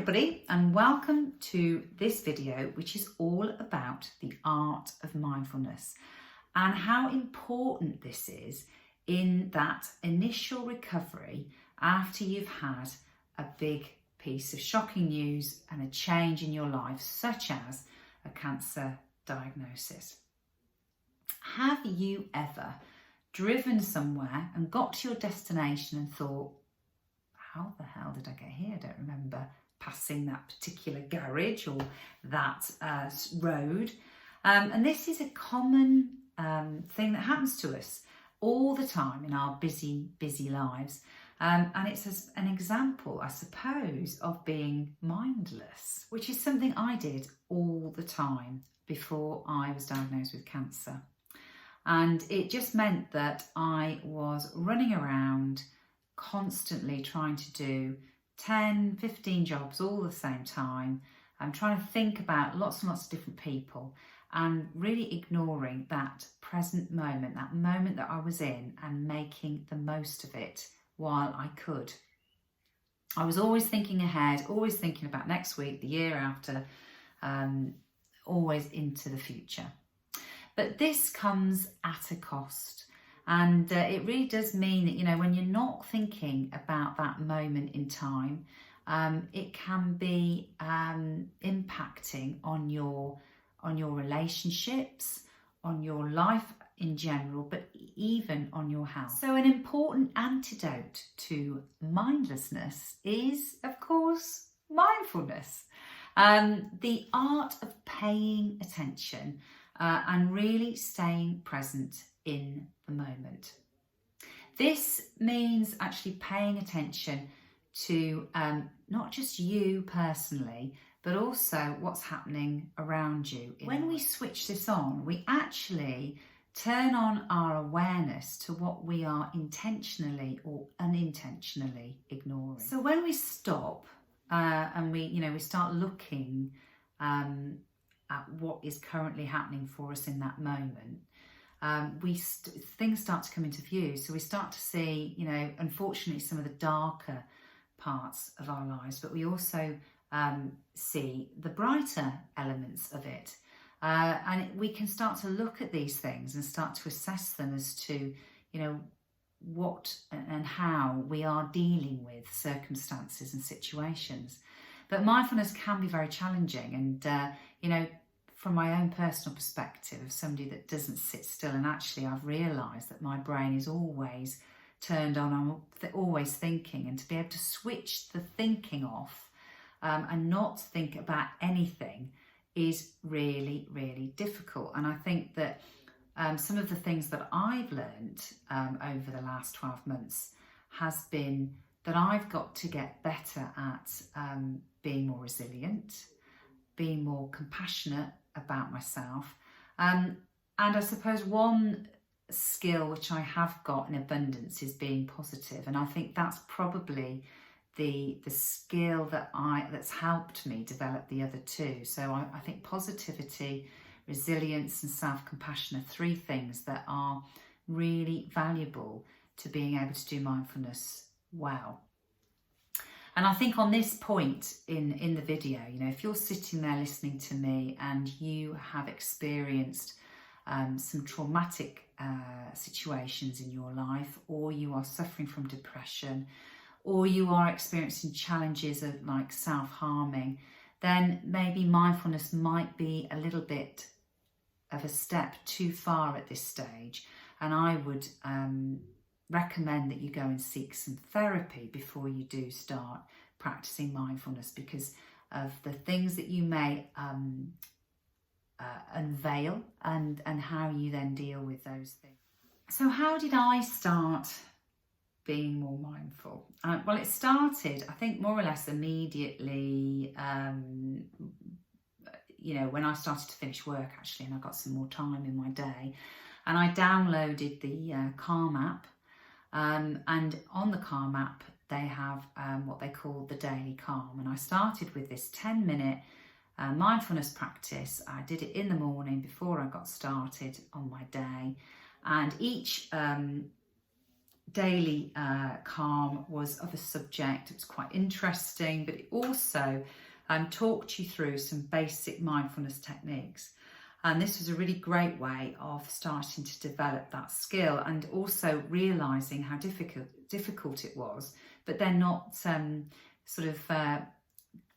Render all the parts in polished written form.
everybody, and welcome to this video, which is all about the art of mindfulness and how important this is in that initial recovery after you've had a big piece of shocking news and a change in your life, such as a cancer diagnosis. Have you ever driven somewhere and got to your destination and thought, how the hell did I get here? I don't remember passing that particular garage or that road. And this is a common thing that happens to us all the time in our busy lives. And it's an example, I suppose, of being mindless, which is something I did all the time before I was diagnosed with cancer. And it just meant that I was running around constantly trying to do 10, 15 jobs all at the same time. I'm trying to think about lots and lots of different people and really ignoring that present moment, that moment that I was in, and making the most of it while I could. I was always thinking ahead, always thinking about next week, the year after, always into the future. But this comes at a cost. And it really does mean that, you know, when you're not thinking about that moment in time, it can be impacting on your relationships, on your life in general, but even on your health. So an important antidote to mindlessness is, of course, mindfulness. The art of paying attention and really staying present in the moment. This means actually paying attention to not just you personally, but also what's happening around you. When we switch this on, we actually turn on our awareness to what we are intentionally or unintentionally ignoring. So when we stop and we start looking at what is currently happening for us in that moment, things start to come into view. So we start to see, unfortunately, some of the darker parts of our lives, but we also see the brighter elements of it. And we can start to look at these things and start to assess them as to, what and how we are dealing with circumstances and situations. But mindfulness can be very challenging, and, from my own personal perspective of somebody that doesn't sit still, and actually I've realised that my brain is always turned on, I'm always thinking, and to be able to switch the thinking off and not think about anything is really, really difficult. And I think that some of the things that I've learned over the last 12 months has been that I've got to get better at being more resilient, being more compassionate about myself. And I suppose one skill which I have got in abundance is being positive. And I think that's probably the skill that's helped me develop the other two. So I think positivity, resilience and self-compassion are three things that are really valuable to being able to do mindfulness well. And I think on this point in the video, if you're sitting there listening to me and you have experienced some traumatic situations in your life, or you are suffering from depression, or you are experiencing challenges of like self-harming, then maybe mindfulness might be a little bit of a step too far at this stage. And I would recommend that you go and seek some therapy before you do start practicing mindfulness, because of the things that you may unveil and how you then deal with those things. So how did I start being more mindful? Well, it started, I think, more or less immediately, when I started to finish work, actually, and I got some more time in my day. And I downloaded the Calm app. And on the Calm app, they have what they call the Daily Calm. And I started with this 10-minute mindfulness practice. I did it in the morning before I got started on my day. And each daily calm was of a subject. It was quite interesting, but it also talked you through some basic mindfulness techniques. And this was a really great way of starting to develop that skill, and also realising how difficult it was, but then not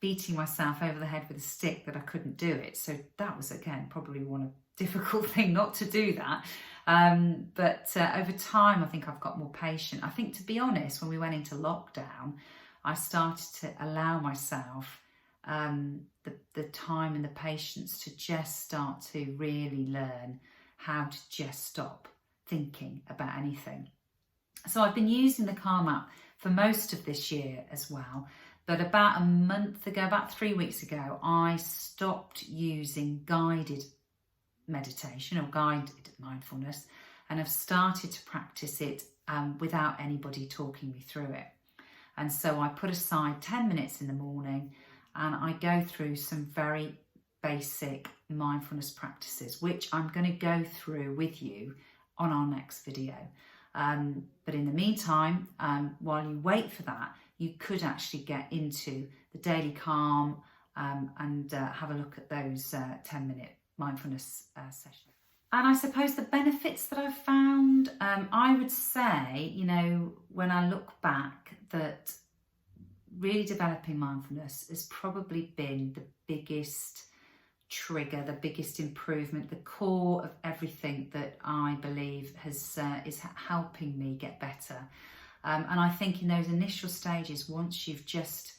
beating myself over the head with a stick that I couldn't do it. So that was, again, probably one difficult thing, not to do that. But over time, I think I've got more patient. I think, to be honest, when we went into lockdown, I started to allow myself the time and the patience to just start to really learn how to just stop thinking about anything. So I've been using the Calm app for most of this year as well. But about a month ago, about 3 weeks ago, I stopped using guided meditation or guided mindfulness, and I've started to practice it without anybody talking me through it. And so I put aside 10 minutes in the morning and I go through some very basic mindfulness practices, which I'm going to go through with you on our next video. But in the meantime, while you wait for that, you could actually get into the daily calm and have a look at those 10-minute mindfulness sessions. And I suppose the benefits that I've found, I would say, when I look back, that really developing mindfulness has probably been the biggest trigger, the biggest improvement, the core of everything that I believe is helping me get better. And I think in those initial stages, once you've just,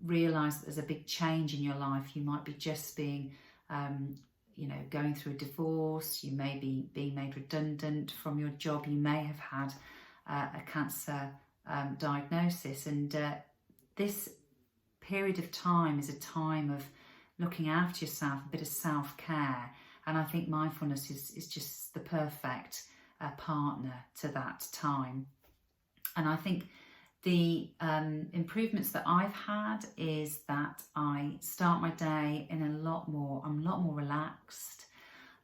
realised that there's a big change in your life, you might be just being, going through a divorce, you may be being made redundant from your job, you may have had a cancer diagnosis, and this period of time is a time of looking after yourself, a bit of self-care, and I think mindfulness is just the perfect partner to that time. And I think the improvements that I've had is that I start my day in I'm a lot more relaxed,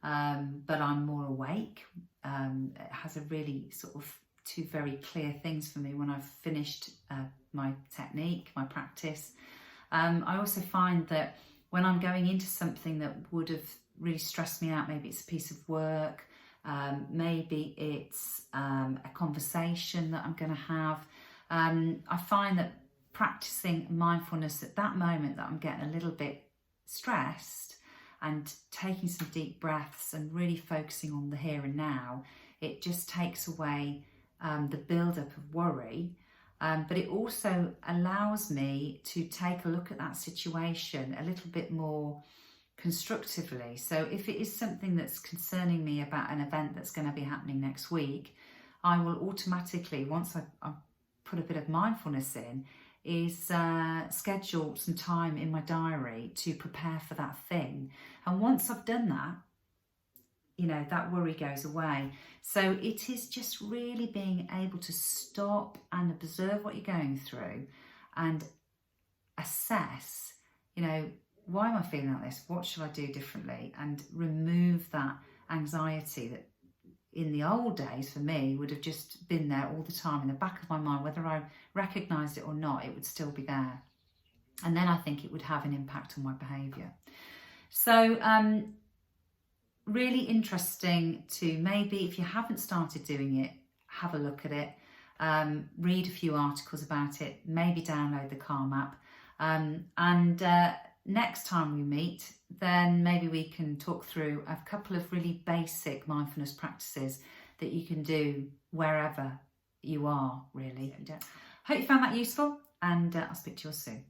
but I'm more awake. It has a really sort of two very clear things for me when I've finished my technique, my practice. I also find that when I'm going into something that would have really stressed me out, maybe it's a piece of work, maybe it's a conversation that I'm going to have, I find that practicing mindfulness at that moment that I'm getting a little bit stressed and taking some deep breaths and really focusing on the here and now, it just takes away the build-up of worry, but it also allows me to take a look at that situation a little bit more constructively. So if it is something that's concerning me about an event that's going to be happening next week, I will automatically, once I put a bit of mindfulness in, is schedule some time in my diary to prepare for that thing. And once I've done that, that worry goes away. So it is just really being able to stop and observe what you're going through and assess, why am I feeling like this? What should I do differently? And remove that anxiety that in the old days for me would have just been there all the time in the back of my mind. Whether I recognised it or not, it would still be there. And then I think it would have an impact on my behaviour. So really interesting to, maybe if you haven't started doing it, have a look at it, read a few articles about it, maybe download the Calm app, and next time we meet, then maybe we can talk through a couple of really basic mindfulness practices that you can do wherever you are, really. Hope you found that useful, and I'll speak to you all soon.